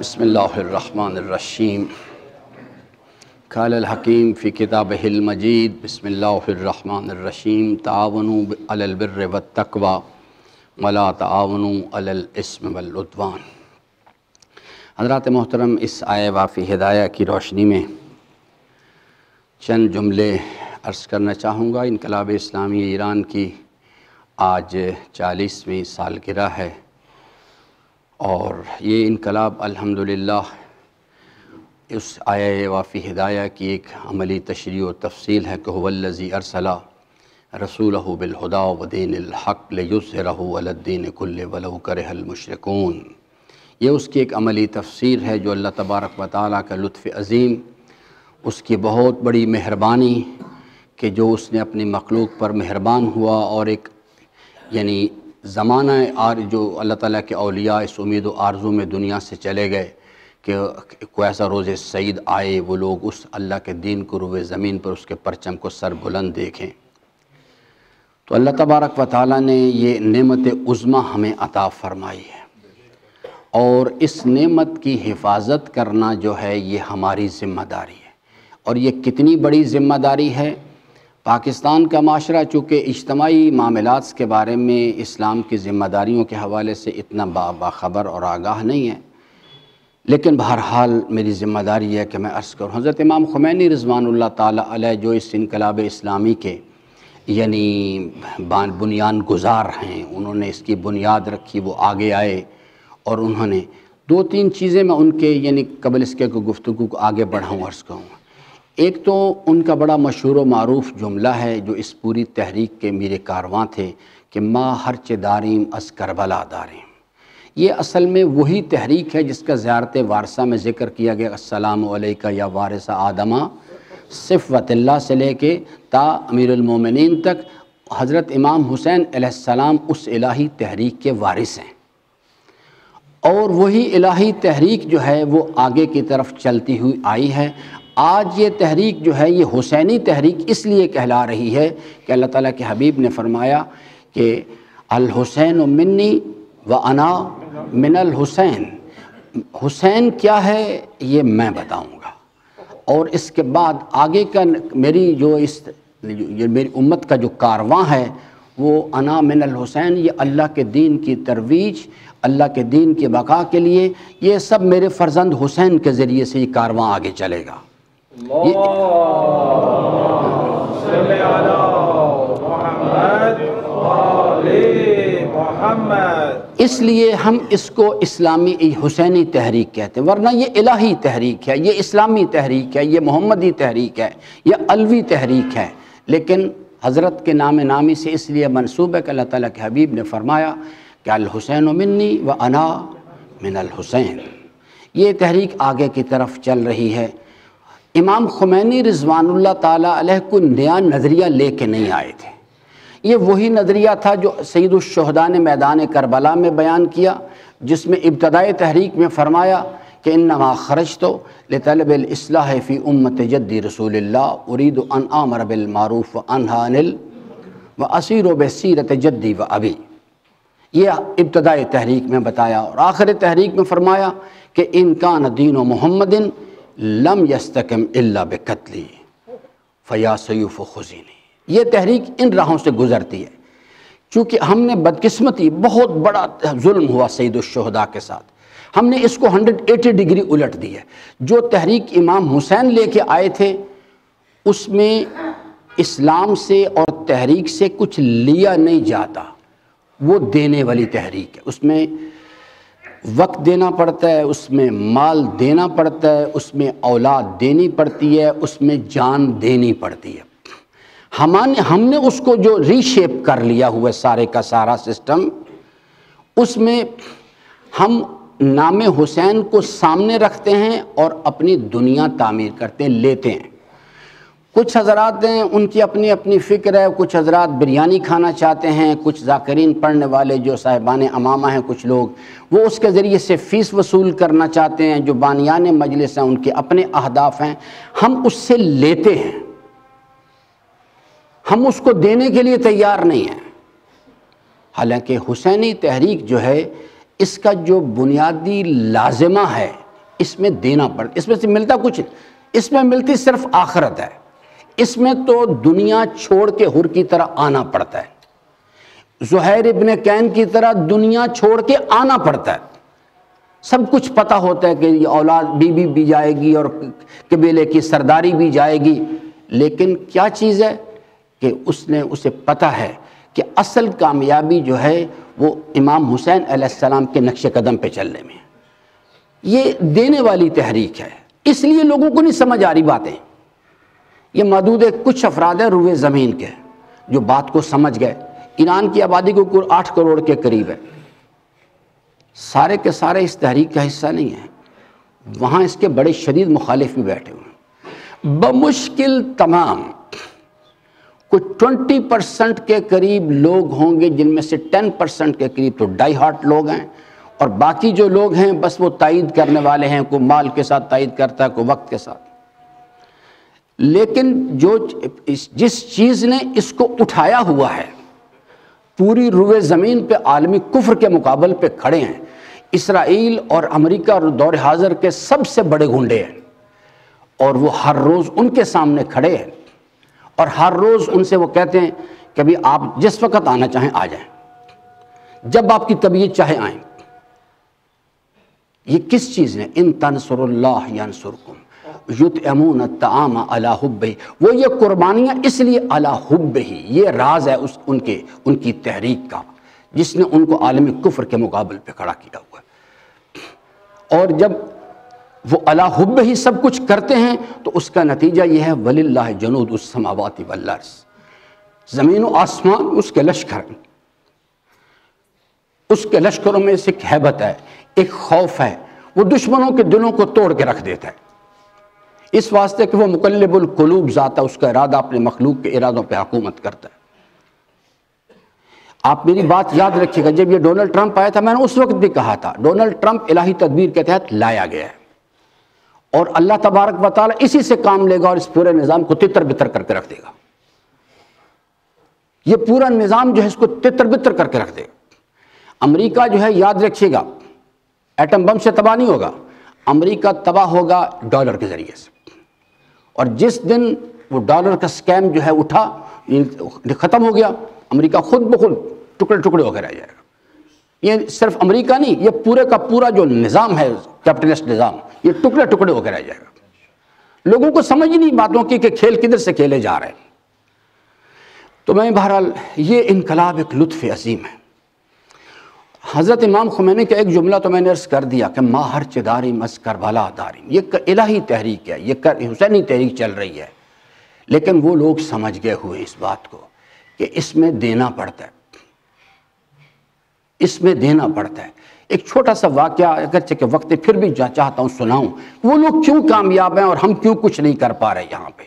بسم اللہ الرحمن الرحیم قال الحکیم فی کتابہ المجید بسم اللہ الرحمن الرحیم تعاونوا علی البر والتقوی ولا تعاونوا علی الاثم والعدوان۔ حضرات محترم، اس آیہ وافی ہدایہ کی روشنی میں چند جملے عرض کرنا چاہوں گا۔ انقلاب اسلامی ایران کی آج 40ویں سالگرہ ہے، اور یہ انقلاب الحمدللہ اس آیہ وافی ہدایہ کی ایک عملی تشریح و تفصیل ہے کہ هو الذی ارسل رسولہ بالہدی ودین الحق لیظہرہ علی الدین کلہ ولو کرہ المشرکون۔ یہ اس کی ایک عملی تفسیر ہے جو اللہ تبارک و تعالیٰ کا لطف عظیم، اس کی بہت بڑی مہربانی کہ جو اس نے اپنی مخلوق پر مہربان ہوا، اور ایک یعنی زمانہ جو اللہ تعالیٰ کے اولیاء اس امید و آرزو میں دنیا سے چلے گئے کہ کوئی ایسا روز سعید آئے، وہ لوگ اس اللہ کے دین کو روئے زمین پر اس کے پرچم کو سر بلند دیکھیں۔ تو اللہ تبارک و تعالیٰ نے یہ نعمت عظمیٰ ہمیں عطا فرمائی ہے، اور اس نعمت کی حفاظت کرنا جو ہے یہ ہماری ذمہ داری ہے۔ اور یہ کتنی بڑی ذمہ داری ہے! پاکستان کا معاشرہ چونکہ اجتماعی معاملات کے بارے میں اسلام کی ذمہ داریوں کے حوالے سے اتنا باخبر اور آگاہ نہیں ہے، لیکن بہرحال میری ذمہ داری ہے کہ میں عرض کروں۔ حضرت امام خمینی رضوان اللہ تعالیٰ علیہ جو اس انقلاب اسلامی کے یعنی بنیان گزار ہیں، انہوں نے اس کی بنیاد رکھی، وہ آگے آئے، اور انہوں نے دو تین چیزیں میں ان کے یعنی قبل اس کے گفتگو کو آگے بڑھاؤں عرض کروں۔ ایک تو ان کا بڑا مشہور و معروف جملہ ہے جو اس پوری تحریک کے میرے کارواں تھے کہ ما ہرچ داریم از کربلا داریم۔ یہ اصل میں وہی تحریک ہے جس کا زیارت وارثہ میں ذکر کیا گیا، السلام علیکہ یا وارث آدمہ، صفوت اللہ سے لے کے تا امیر المومنین تک حضرت امام حسین علیہ السلام اس الہی تحریک کے وارث ہیں، اور وہی الہی تحریک جو ہے وہ آگے کی طرف چلتی ہوئی آئی ہے۔ آج یہ تحریک جو ہے یہ حسینی تحریک اس لیے کہلا رہی ہے کہ اللہ تعالیٰ کے حبیب نے فرمایا کہ الحسین منی وانا من الحسین۔ حسین کیا ہے یہ میں بتاؤں گا، اور اس کے بعد آگے کا میری میری امت کا جو کارواں ہے وہ انا من الحسین، یہ اللہ کے دین کی ترویج، اللہ کے دین کی بقا کے لیے یہ سب میرے فرزند حسین کے ذریعے سے یہ کارواں آگے چلے گا۔ اس لیے ہم اس کو اسلامی حسینی تحریک کہتے ہیں، ورنہ یہ الہی تحریک ہے، یہ اسلامی تحریک ہے، یہ محمدی تحریک ہے، یہ علوی تحریک ہے، لیکن حضرت کے نام نامی سے اس لیے منسوب ہے کہ اللہ تعالیٰ کے حبیب نے فرمایا کہ الحسین منی وانا من الحسین۔ یہ تحریک آگے کی طرف چل رہی ہے۔ امام خمینی رضوان اللہ تعالیٰ علیہ کو نیا نظریہ لے کے نہیں آئے تھے، یہ وہی نظریہ تھا جو سید الشہداء نے میدان کربلا میں بیان کیا، جس میں ابتدائی تحریک میں فرمایا کہ انما خرجت لطلب الاصلاح فی امت جدی رسول اللہ ارید ان آمر بالمعروف وانہی عن واسیر بسیرت جدی و ابی۔ یہ ابتدائی تحریک میں بتایا، اور آخر تحریک میں فرمایا کہ ان کان دین محمد لم یستقم الا بقتلی فیا سیوف خزینی۔ یہ تحریک ان راہوں سے گزرتی ہے۔ چونکہ ہم نے بدقسمتی، بہت بڑا ظلم ہوا سید الشہداء کے ساتھ، ہم نے اس کو 180 ڈگری الٹ دی ہے۔ جو تحریک امام حسین لے کے آئے تھے اس میں اسلام سے اور تحریک سے کچھ لیا نہیں جاتا، وہ دینے والی تحریک ہے، اس میں وقت دینا پڑتا ہے، اس میں مال دینا پڑتا ہے، اس میں اولاد دینی پڑتی ہے، اس میں جان دینی پڑتی ہے۔ ہم نے اس کو جو ری شیپ کر لیا ہوا سارے کا سارا سسٹم، اس میں ہم نام حسین کو سامنے رکھتے ہیں اور اپنی دنیا تعمیر کرتے ہیں، لیتے ہیں۔ کچھ حضرات ہیں ان کی اپنی اپنی فکر ہے، کچھ حضرات بریانی کھانا چاہتے ہیں، کچھ ذاکرین پڑھنے والے جو صاحبان امامہ ہیں کچھ لوگ، وہ اس کے ذریعے سے فیس وصول کرنا چاہتے ہیں، جو بانیان مجلس ہیں ان کے اپنے اہداف ہیں، ہم اس سے لیتے ہیں، ہم اس کو دینے کے لیے تیار نہیں ہیں۔ حالانکہ حسینی تحریک جو ہے اس کا جو بنیادی لازمہ ہے اس میں دینا پڑتا، اس میں سے ملتا کچھ نہیں، اس میں ملتی صرف آخرت ہے، اس میں تو دنیا چھوڑ کے حر کی طرح آنا پڑتا ہے، زہیر ابن کین کی طرح دنیا چھوڑ کے آنا پڑتا ہے، سب کچھ پتہ ہوتا ہے کہ یہ اولاد بیوی بھی جائے گی اور قبیلے کی سرداری بھی جائے گی، لیکن کیا چیز ہے کہ اسے پتہ ہے کہ اصل کامیابی جو ہے وہ امام حسین علیہ السلام کے نقش قدم پہ چلنے میں ہے۔ یہ دینے والی تحریک ہے، اس لیے لوگوں کو نہیں سمجھ آ رہی باتیں۔ یہ محدود کچھ افراد ہیں روئے زمین کے جو بات کو سمجھ گئے۔ ایران کی آبادی کو 8 کروڑ کے قریب ہے، سارے کے سارے اس تحریک کا حصہ نہیں ہیں، وہاں اس کے بڑے شدید مخالف بھی بیٹھے ہوئے ہیں، بمشکل تمام کچھ 20% کے قریب لوگ ہوں گے جن میں سے 10% کے قریب تو ڈائی ہارٹ لوگ ہیں، اور باقی جو لوگ ہیں بس وہ تائید کرنے والے ہیں، کوئی مال کے ساتھ تائید کرتا ہے، کوئی وقت کے ساتھ۔ لیکن جس چیز نے اس کو اٹھایا ہوا ہے، پوری روئے زمین پہ عالمی کفر کے مقابل پہ کھڑے ہیں، اسرائیل اور امریکہ اور دور حاضر کے سب سے بڑے گنڈے ہیں، اور وہ ہر روز ان کے سامنے کھڑے ہیں، اور ہر روز ان سے وہ کہتے ہیں کہ بھی آپ جس وقت آنا چاہیں آ جائیں، جب آپ کی طبیعت چاہے آئیں۔ یہ کس چیز نے؟ ان تنصر اللہ ینصرکم یطعمون الطعام علی حبہ، وہ یہ قربانیاں اس لیے علی حبہ، یہ راز ہے ان کی تحریک کا جس نے ان کو عالمی کفر کے مقابل پہ کھڑا کیا ہوا ہے۔ اور جب وہ علی حبہ ہی سب کچھ کرتے ہیں تو اس کا نتیجہ یہ ہے وَلِلَّهِ جُنُودُ السَّمَاوَاتِ وَالْأَرْضِ، زمین و آسمان اس کے لشکر ہیں، اس کے لشکروں میں سے ایک ہیبت ہے، ایک خوف ہے، وہ دشمنوں کے دلوں کو توڑ کے رکھ دیتا ہے، اس واسطے کہ وہ مقلب القلوب ذات ہے، اس کا ارادہ اپنے مخلوق کے ارادوں پہ حکومت کرتا ہے۔ آپ میری بات یاد رکھیے گا، جب یہ ڈونلڈ ٹرمپ آیا تھا میں نے اس وقت بھی کہا تھا ڈونلڈ ٹرمپ الہی تدبیر کے تحت لایا گیا ہے، اور اللہ تبارک و تعالیٰ اسی سے کام لے گا اور اس پورے نظام کو تتر بتر کر کے رکھ دے گا۔ یہ پورا نظام جو ہے اس کو تتر بتر کر کے رکھ دے گا۔ امریکہ جو ہے یاد رکھیے گا ایٹم بم سے تباہ نہیں ہوگا، امریکہ تباہ ہوگا ڈالر کے ذریعے سے، اور جس دن وہ ڈالر کا سکیم جو ہے اٹھا، ختم ہو گیا، امریکہ خود بخود ٹکڑے ٹکڑے ہو کے رہ جائے گا۔ یہ صرف امریکہ نہیں، یہ پورے کا پورا جو نظام ہے کیپٹلسٹ نظام، یہ ٹکڑے ٹکڑے ہو کے رہ جائے گا۔ لوگوں کو سمجھ نہیں باتوں کی کہ کھیل کدھر سے کھیلے جا رہے ہیں۔ تو میں بہرحال یہ انقلاب ایک لطف عظیم ہے۔ حضرت امام خمینی کا ایک جملہ تو میں نے عرض کر دیا کہ ما ہر چداری مز کربلا داری، یہ الہی تحریک ہے، یہ حسینی تحریک چل رہی ہے، لیکن وہ لوگ سمجھ گئے ہوئے اس بات کو کہ اس میں دینا پڑتا ہے، اس میں دینا پڑتا ہے۔ ایک چھوٹا سا واقعہ اگرچہ کہ وقت پھر بھی چاہتا ہوں سناؤں، وہ لوگ کیوں کامیاب ہیں اور ہم کیوں کچھ نہیں کر پا رہے۔ یہاں پہ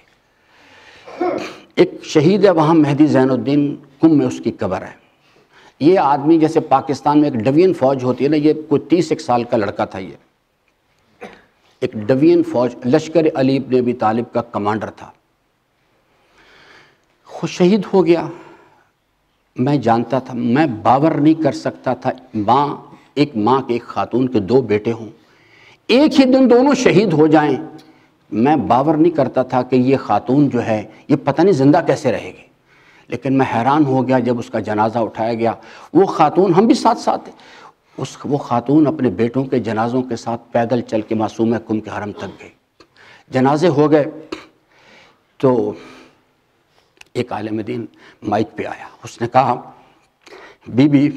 ایک شہید ہے وہاں، مہدی زین الدین، قم میں اس کی قبر ہے۔ یہ آدمی جیسے پاکستان میں ایک ڈوین فوج ہوتی ہے نا، یہ کوئی 30 سال کا لڑکا تھا، یہ ایک ڈوین فوج لشکر علی ابن ابی طالب کا کمانڈر تھا، خود شہید ہو گیا۔ میں جانتا تھا، میں باور نہیں کر سکتا تھا ایک ماں کے ایک خاتون کے 2 بیٹے ہوں، ایک ہی دن دونوں شہید ہو جائیں، میں باور نہیں کرتا تھا کہ یہ خاتون جو ہے یہ پتہ نہیں زندہ کیسے رہے گی۔ لیکن میں حیران ہو گیا جب اس کا جنازہ اٹھایا گیا، وہ خاتون، ہم بھی ساتھ ساتھ تھے، وہ خاتون اپنے بیٹوں کے جنازوں کے ساتھ پیدل چل کے معصومہ قم کے حرم تک گئی۔ جنازے ہو گئے تو ایک عالم دین مائک پہ آیا، اس نے کہا بی بی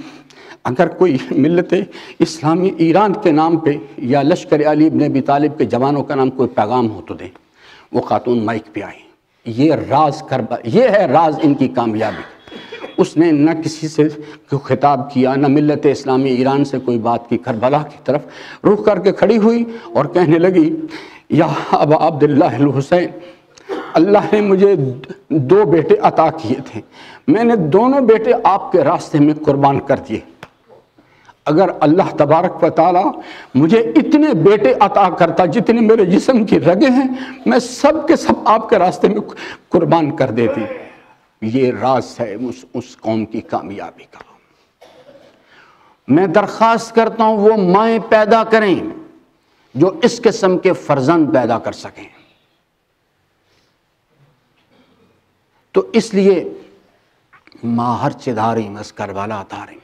اگر کوئی ملت اسلامی ایران کے نام پہ یا لشکر علی ابن ابی طالب کے جوانوں کا نام کوئی پیغام ہو تو دیں۔ وہ خاتون مائک پہ آئی، یہ راز یہ ہے راز ان کی کامیابی۔ اس نے نہ کسی سے خطاب کیا، نہ ملت اسلامی ایران سے کوئی بات کی، کربلا کی طرف رخ کر کے کھڑی ہوئی اور کہنے لگی یا ابا عبداللہ الحسین، اللہ نے مجھے 2 بیٹے عطا کیے تھے، میں نے دونوں بیٹے آپ کے راستے میں قربان کر دیے، اگر اللہ تبارک و تعالیٰ مجھے اتنے بیٹے عطا کرتا جتنے میرے جسم کی رگیں ہیں، میں سب کے سب آپ کے راستے میں قربان کر دیتی۔ یہ راز ہے اس قوم کی کامیابی کا۔ میں درخواست کرتا ہوں وہ مائیں پیدا کریں جو اس قسم کے فرزند پیدا کر سکیں۔ تو اس لیے ماں ہر چدھاری مس کربلا تاری،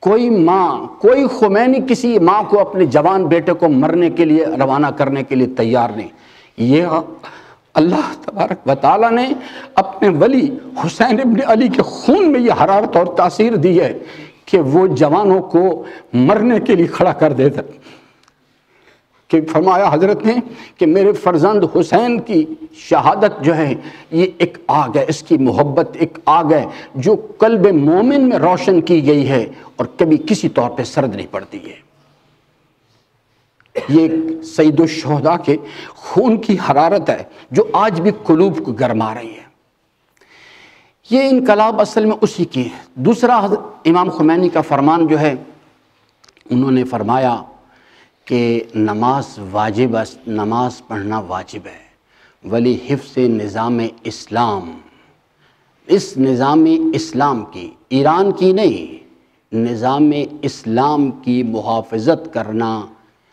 کوئی ماں، کوئی خمینی کسی ماں کو اپنے جوان بیٹے کو مرنے کے لیے روانہ کرنے کے لیے تیار نہیں۔ یہ اللہ تبارک و تعالیٰ نے اپنے ولی حسین ابن علی کے خون میں یہ حرارت اور تاثیر دی ہے کہ وہ جوانوں کو مرنے کے لیے کھڑا کر دیتا، کہ فرمایا حضرت نے کہ میرے فرزند حسین کی شہادت جو ہے یہ ایک آگ ہے، اس کی محبت ایک آگ ہے جو قلب مومن میں روشن کی گئی ہے اور کبھی کسی طور پہ سرد نہیں پڑتی ہے۔ یہ سید الشہداء کے خون کی حرارت ہے جو آج بھی قلوب کو گرما رہی ہے۔ یہ انقلاب اصل میں اسی کی ہے۔ دوسرا امام خمینی کا فرمان جو ہے، انہوں نے فرمایا کہ نماز واجب ہے، نماز پڑھنا واجب ہے، ولی حفظ نظام اسلام، اس نظام اسلام کی، ایران کی نہیں، نظام اسلام کی محافظت کرنا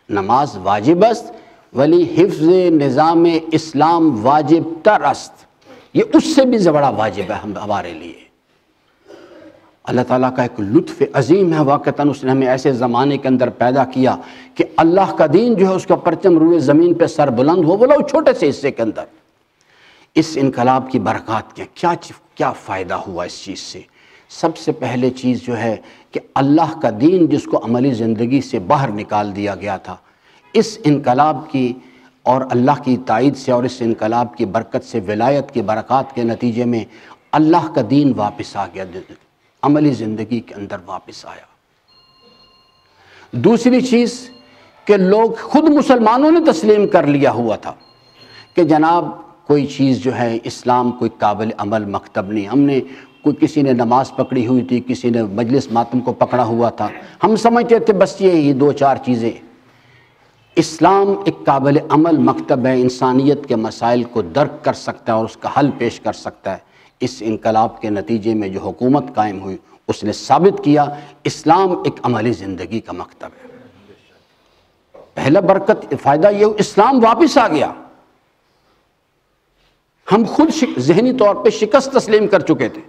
نماز واجب است، ولی حفظ نظام اسلام واجب تر است، یہ اس سے بھی بڑا واجب ہے ہمارے لیے۔ اللہ تعالیٰ کا ایک لطف عظیم ہے، واقعتاً اس نے ہمیں ایسے زمانے کے اندر پیدا کیا کہ اللہ کا دین جو ہے اس کا پرچم روئے زمین پہ سر بلند ہو، بولو چھوٹے سے حصے کے اندر۔ اس انقلاب کی برکات کیا فائدہ ہوا اس چیز سے؟ سب سے پہلے چیز جو ہے کہ اللہ کا دین جس کو عملی زندگی سے باہر نکال دیا گیا تھا، اس انقلاب کی اور اللہ کی تائید سے اور اس انقلاب کی برکت سے، ولایت کی برکات کے نتیجے میں اللہ کا دین واپس آ گیا، عملی زندگی کے اندر واپس آیا۔ دوسری چیز کہ لوگ خود مسلمانوں نے تسلیم کر لیا ہوا تھا کہ جناب کوئی چیز جو ہے اسلام کوئی قابل عمل مکتب نہیں، ہم نے کوئی کسی نے نماز پکڑی ہوئی تھی، کسی نے مجلس ماتم کو پکڑا ہوا تھا، ہم سمجھتے تھے بس یہ دو چار چیزیں۔ اسلام ایک قابل عمل مکتب ہے، انسانیت کے مسائل کو درک کر سکتا ہے اور اس کا حل پیش کر سکتا ہے۔ اس انقلاب کے نتیجے میں جو حکومت قائم ہوئی اس نے ثابت کیا اسلام ایک عملی زندگی کا مکتب ہے۔ پہلا برکت فائدہ یہ اسلام واپس آ گیا، ہم خود ذہنی طور پہ شکست تسلیم کر چکے تھے،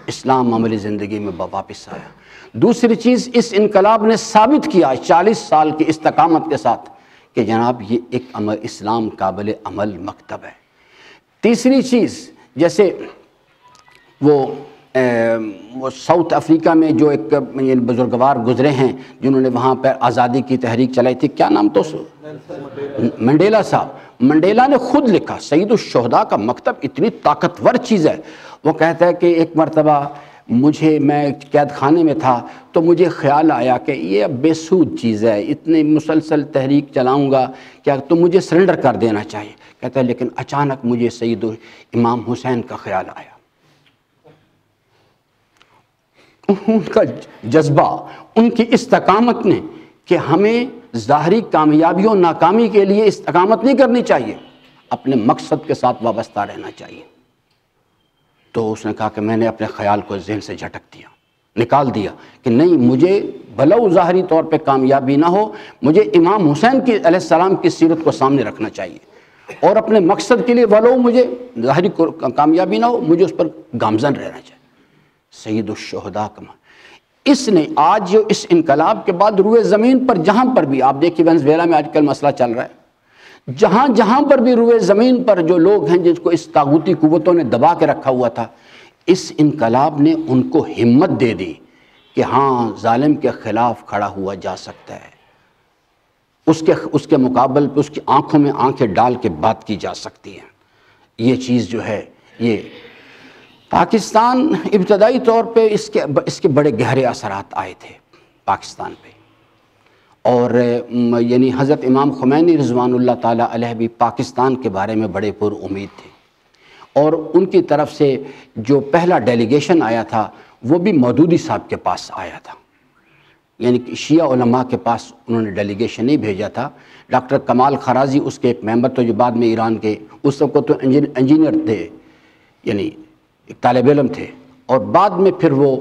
اسلام عملی زندگی میں واپس آیا۔ دوسری چیز اس انقلاب نے ثابت کیا 40 سال کی استقامت کے ساتھ کہ جناب یہ ایک اسلام قابل عمل مکتب ہے۔ تیسری چیز جیسے وہ ساؤتھ افریقہ میں جو ایک بزرگوار گزرے ہیں جنہوں نے وہاں پر آزادی کی تحریک چلائی تھی، کیا نام تو منڈیلا صاحب، منڈیلا نے خود لکھا سید الشہداء کا مکتب اتنی طاقتور چیز ہے۔ وہ کہتا ہے کہ ایک مرتبہ میں قید خانے میں تھا تو مجھے خیال آیا کہ یہ بے سود چیز ہے، اتنے مسلسل تحریک چلاؤں گا کیا، تو مجھے سرنڈر کر دینا چاہیے۔ کہتا ہے لیکن اچانک مجھے سید امام حسین کا خیال آیا، ان کا جذبہ، ان کی استقامت نے کہ ہمیں ظاہری کامیابیوں ناکامی کے لیے استقامت نہیں کرنی چاہیے، اپنے مقصد کے ساتھ وابستہ رہنا چاہیے۔ تو اس نے کہا کہ میں نے اپنے خیال کو ذہن سے جھٹک دیا، نکال دیا کہ نہیں، مجھے بھلو ظاہری طور پہ کامیابی نہ ہو، مجھے امام حسین کی علیہ السلام کی سیرت کو سامنے رکھنا چاہیے، اور اپنے مقصد کے لیے بھلو مجھے ظاہری کامیابی نہ ہو، مجھے اس پر گامزن رہنا چاہیے۔ سید الشہداء کا اس نے آج جو اس انقلاب کے بعد روئے زمین پر جہاں پر بھی آپ دیکھیے، وینزویلا میں آج کل مسئلہ چل رہا ہے، جہاں پر بھی روئے زمین پر جو لوگ ہیں جس کو اس طاغوتی قوتوں نے دبا کے رکھا ہوا تھا، اس انقلاب نے ان کو ہمت دے دی کہ ہاں ظالم کے خلاف کھڑا ہوا جا سکتا ہے، اس کے مقابل پہ اس کی آنکھوں میں آنکھیں ڈال کے بات کی جا سکتی ہے۔ یہ چیز جو ہے، یہ پاکستان ابتدائی طور پہ اس کے بڑے گہرے اثرات آئے تھے پاکستان پہ، اور یعنی حضرت امام خمینی رضوان اللہ تعالیٰ علیہ بھی پاکستان کے بارے میں بڑے پر امید تھے، اور ان کی طرف سے جو پہلا ڈیلیگیشن آیا تھا وہ بھی مودودی صاحب کے پاس آیا تھا، یعنی کہ شیعہ علماء کے پاس انہوں نے ڈیلیگیشن نہیں بھیجا تھا۔ ڈاکٹر کمال خرازی اس کے ایک ممبر تھے جو بعد میں ایران کے، اس وقت تو انجینئر تھے، یعنی ایک طالب علم تھے، اور بعد میں پھر وہ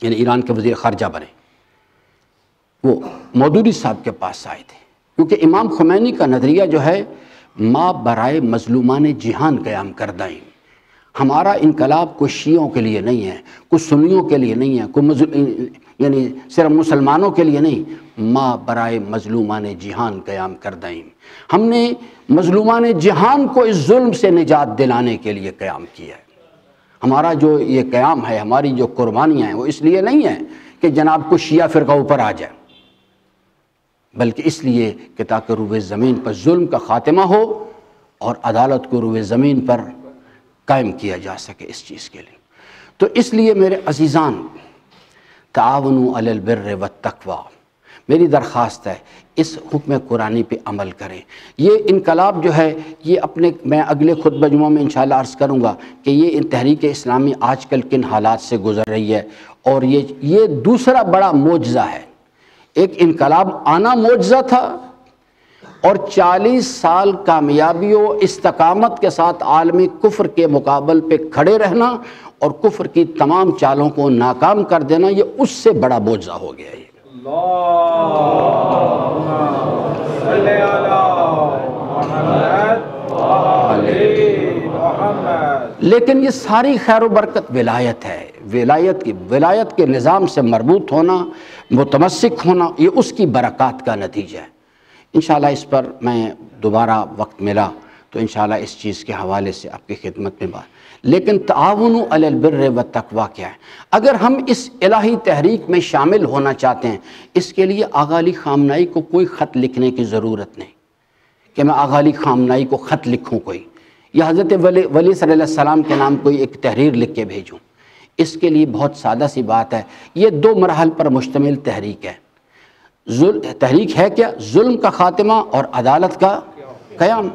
یعنی ایران کے وزیر خارجہ بنے۔ وہ مودودی صاحب کے پاس آئے تھے، کیونکہ امام خمینی کا نظریہ جو ہے ما برائے مظلومان جہان قیام کردائیں، ہمارا انقلاب کوئی شیعوں کے لیے نہیں ہے، کوئی سنیوں کے لیے نہیں ہے، یعنی صرف مسلمانوں کے لیے نہیں، ما برائے مظلومان جہان قیام کردائیں، ہم نے مظلومان جہان کو اس ظلم سے نجات دلانے کے لیے قیام کیا ہے۔ ہمارا جو یہ قیام ہے، ہماری جو قربانیاں ہیں، وہ اس لیے نہیں ہے کہ جناب کو شیعہ فرقہ اوپر آ جائے، بلکہ اس لیے کہ تاکہ روئے زمین پر ظلم کا خاتمہ ہو اور عدالت کو روئے زمین پر قائم کیا جا سکے اس چیز کے لیے۔ تو اس لیے میرے عزیزان، تعاونوا علی البر والتقوی، میری درخواست ہے اس حکم قرآنی پہ عمل کریں۔ یہ انقلاب جو ہے یہ میں اگلے خطبہ جمعہ میں انشاءاللہ عرض کروں گا کہ یہ تحریک اسلامی آج کل کن حالات سے گزر رہی ہے، اور یہ دوسرا بڑا معجزہ ہے۔ ایک انقلاب آنا معجزہ تھا، اور 40 سال کامیابی و استقامت کے ساتھ عالمی کفر کے مقابل پہ کھڑے رہنا اور کفر کی تمام چالوں کو ناکام کر دینا، یہ اس سے بڑا معجزہ ہو گیا ہے۔ لیکن یہ ساری خیر و برکت ولایت ہے، ولایت کے نظام سے مربوط ہونا، متمسک ہونا، یہ اس کی برکات کا نتیجہ ہے۔ انشاءاللہ اس پر میں دوبارہ وقت ملا تو انشاءاللہ اس چیز کے حوالے سے آپ کی خدمت میں بات۔ لیکن تعاون علی البر والتقوی کیا ہے؟ اگر ہم اس الہی تحریک میں شامل ہونا چاہتے ہیں، اس کے لیے آغا علی خامنہئی کو کوئی خط لکھنے کی ضرورت نہیں کہ میں آغا علی خامنہئی کو خط لکھوں کوئی، یا حضرت ولی صلی اللہ علیہ وسلم کے نام کوئی ایک تحریر لکھ کے بھیجوں۔ اس کے لیے بہت سادہ سی بات ہے، یہ 2 مراحل پر مشتمل تحریک ہے۔ تحریک ہے کیا؟ ظلم کا خاتمہ اور عدالت کا قیام،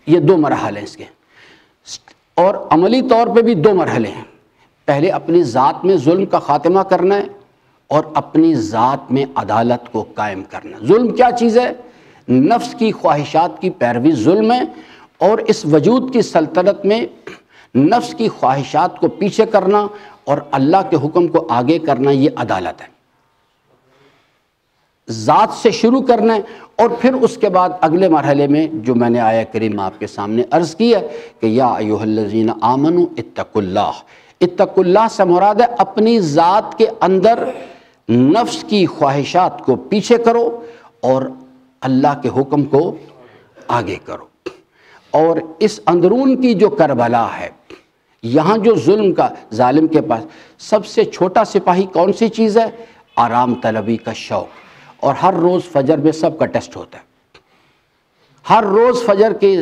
یہ 2 مراحل ہیں اس کے، اور عملی طور پہ بھی 2 مرحلے ہیں۔ پہلے اپنی ذات میں ظلم کا خاتمہ کرنا ہے، اور اپنی ذات میں عدالت کو قائم کرنا۔ ظلم کیا چیز ہے؟ نفس کی خواہشات کی پیروی ظلم ہے، اور اس وجود کی سلطنت میں نفس کی خواہشات کو پیچھے کرنا اور اللہ کے حکم کو آگے کرنا، یہ عدالت ہے۔ ذات سے شروع کرنا ہے، اور پھر اس کے بعد اگلے مرحلے میں جو میں نے آیہ کریم آپ کے سامنے عرض کی ہے کہ یا ایھا الذین آمنوا اتقوا اللہ، اتقوا اللہ سے مراد ہے اپنی ذات کے اندر نفس کی خواہشات کو پیچھے کرو اور اللہ کے حکم کو آگے کرو۔ اور اس اندرون کی جو کربلا ہے، یہاں جو ظلم کا ظالم کے پاس سب سے چھوٹا سپاہی کون سی چیز ہے؟ آرام طلبی کا شوق۔ اور ہر روز فجر میں سب کا ٹیسٹ ہوتا ہے، ہر روز فجر کی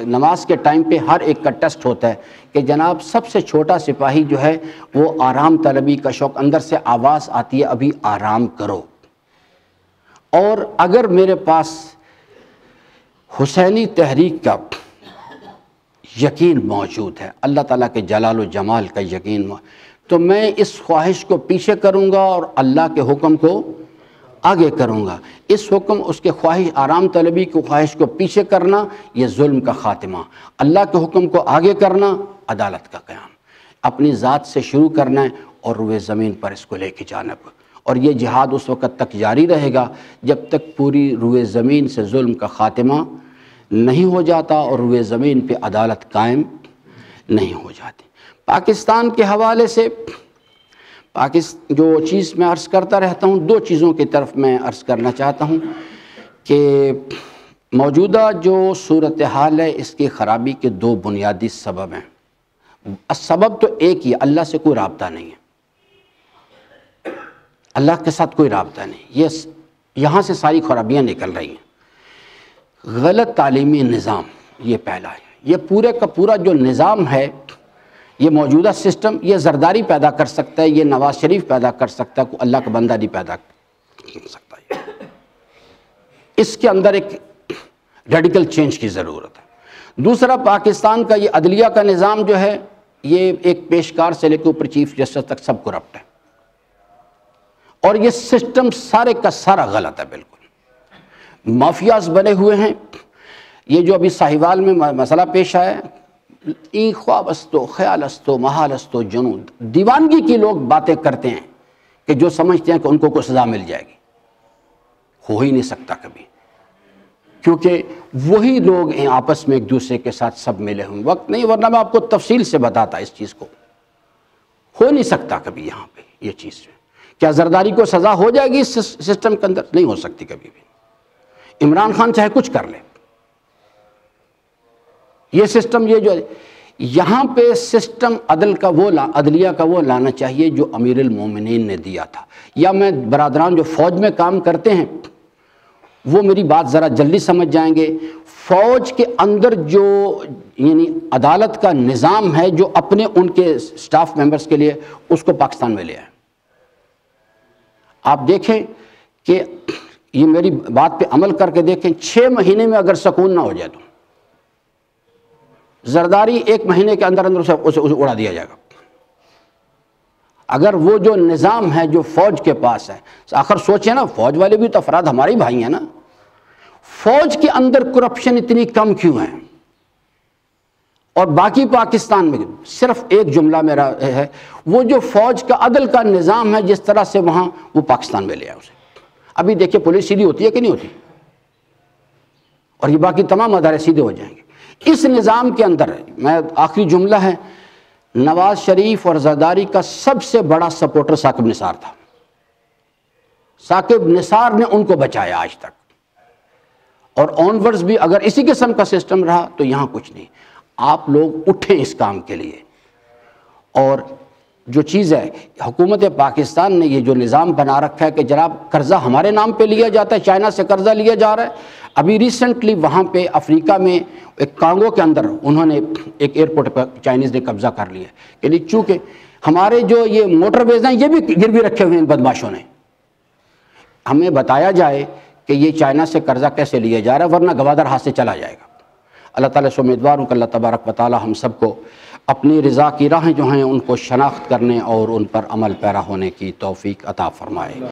نماز کے ٹائم پہ ہر ایک کا ٹیسٹ ہوتا ہے کہ جناب سب سے چھوٹا سپاہی جو ہے وہ آرام طلبی کا شوق، اندر سے آواز آتی ہے ابھی آرام کرو۔ اور اگر میرے پاس حسینی تحریک کا یقین موجود ہے، اللہ تعالیٰ کے جلال و جمال کا یقین، تو میں اس خواہش کو پیچھے کروں گا اور اللہ کے حکم کو آگے کروں گا۔ اس حکم، اس کے خواہش، آرام طلبی کی خواہش کو پیچھے کرنا، یہ ظلم کا خاتمہ، اللہ کے حکم کو آگے کرنا، عدالت کا قیام۔ اپنی ذات سے شروع کرنا ہے اور روئے زمین پر اس کو لے کے جانا، اور یہ جہاد اس وقت تک جاری رہے گا جب تک پوری روئے زمین سے ظلم کا خاتمہ نہیں ہو جاتا اور روئے زمین پہ عدالت قائم نہیں ہو جاتی۔ پاکستان کے حوالے سے جو چیز میں عرض کرتا رہتا ہوں، 2 چیزوں کی طرف میں عرض کرنا چاہتا ہوں کہ موجودہ جو صورتحال ہے اس کی خرابی کے 2 بنیادی سبب ہیں۔ سبب تو ایک ہی، اللہ سے کوئی رابطہ نہیں ہے، اللہ کے ساتھ کوئی رابطہ نہیں، یہاں سے ساری خرابیاں نکل رہی ہیں۔ غلط تعلیمی نظام، یہ پہلا ہے۔ یہ پورے کا پورا جو نظام ہے، یہ موجودہ سسٹم، یہ زرداری پیدا کر سکتا ہے، یہ نواز شریف پیدا کر سکتا ہے، کوئی اللہ کا بندہ نہیں پیدا کر سکتا ہے۔ اس کے اندر ایک ریڈیکل چینج کی ضرورت ہے۔ دوسرا، پاکستان کا یہ عدلیہ کا نظام جو ہے، یہ ایک پیشکار سے لے کے اوپر چیف جسٹس تک سب کرپٹ ہے، اور یہ سسٹم سارے کا سارا غلط ہے، بالکل مافیاز بنے ہوئے ہیں۔ یہ جو ابھی ساہیوال میں مسئلہ پیش آیا ہے، خواب استو، خیال استو، محال استو، جنود، دیوانگی کی لوگ باتیں کرتے ہیں کہ جو سمجھتے ہیں کہ ان کو کوئی سزا مل جائے گی، ہو ہی نہیں سکتا کبھی، کیونکہ وہی لوگ ہیں آپس میں ایک دوسرے کے ساتھ سب ملے ہوئے، وقت نہیں ورنہ میں آپ کو تفصیل سے بتاتا اس چیز کو، ہو نہیں سکتا کبھی یہاں پہ یہ چیز۔ کیا زرداری کو سزا ہو جائے گی اس سسٹم کے اندر؟ نہیں ہو سکتی کبھی بھی، عمران خان چاہے کچھ کر لے۔ یہ سسٹم یہ جو یہاں پہ سسٹم عدلیہ کا وہ لانا چاہیے جو امیر المومنین نے دیا تھا۔ یا میں برادران جو فوج میں کام کرتے ہیں وہ میری بات ذرا جلدی سمجھ جائیں گے، فوج کے اندر جو یعنی عدالت کا نظام ہے جو اپنے ان کے سٹاف ممبرز کے لیے، اس کو پاکستان میں لے آئے۔ آپ دیکھیں کہ یہ میری بات پہ عمل کر کے دیکھیں، 6 مہینے میں اگر سکون نہ ہو جائے تو زرداری 1 مہینے کے اندر اسے اڑا دیا جائے گا۔ اگر وہ جو نظام ہے جو فوج کے پاس ہے، آخر سوچیں نا، فوج والے بھی تو افراد ہمارے بھائی ہیں نا، فوج کے اندر کرپشن اتنی کم کیوں ہے؟ اور باقی پاکستان میں صرف ایک جملہ میرا ہے، وہ جو فوج کا عدل کا نظام ہے جس طرح سے وہاں وہ پاکستان میں لے آئے اسے۔ ابھی دیکھیں پولیس سیدھی ہوتی ہے کہ نہیں ہوتی، اور یہ باقی تمام ادارے سیدھے ہو جائیں گے اس نظام کے اندر۔ میں آخری جملہ ہے، نواز شریف اور زرداری کا سب سے بڑا سپورٹر ثاقب نثار تھا۔ ثاقب نثار نے ان کو بچایا آج تک، اور آنورڈز بھی اگر اسی قسم کا سسٹم رہا تو یہاں کچھ نہیں۔ آپ لوگ اٹھیں اس کام کے لیے، اور جو چیز ہے حکومت پاکستان نے یہ جو نظام بنا رکھا ہے کہ جناب قرضہ ہمارے نام پہ لیا جاتا ہے، چائنا سے قرضہ لیا جا رہا ہے۔ ابھی ریسنٹلی وہاں پہ افریقہ میں ایک کانگو کے اندر انہوں نے ایک ایئرپورٹ پر چائنیز نے قبضہ کر لیا، یعنی چونکہ ہمارے جو یہ موٹر ویز ہیں یہ بھی گروی رکھے ہوئے ہیں ان بدماشوں نے۔ ہمیں بتایا جائے کہ یہ چائنا سے قرضہ کیسے لیا جا رہا ہے، ورنہ گوادر ہاتھ سے چلا جائے گا۔ اللہ تعالیٰ سے امیدوار ہوں کہ اللہ تبارک و تعالیٰ ہم سب کو اپنی رضا کی راہیں جو ہیں ان کو شناخت کرنے اور ان پر عمل پیرا ہونے کی توفیق عطا فرمائے۔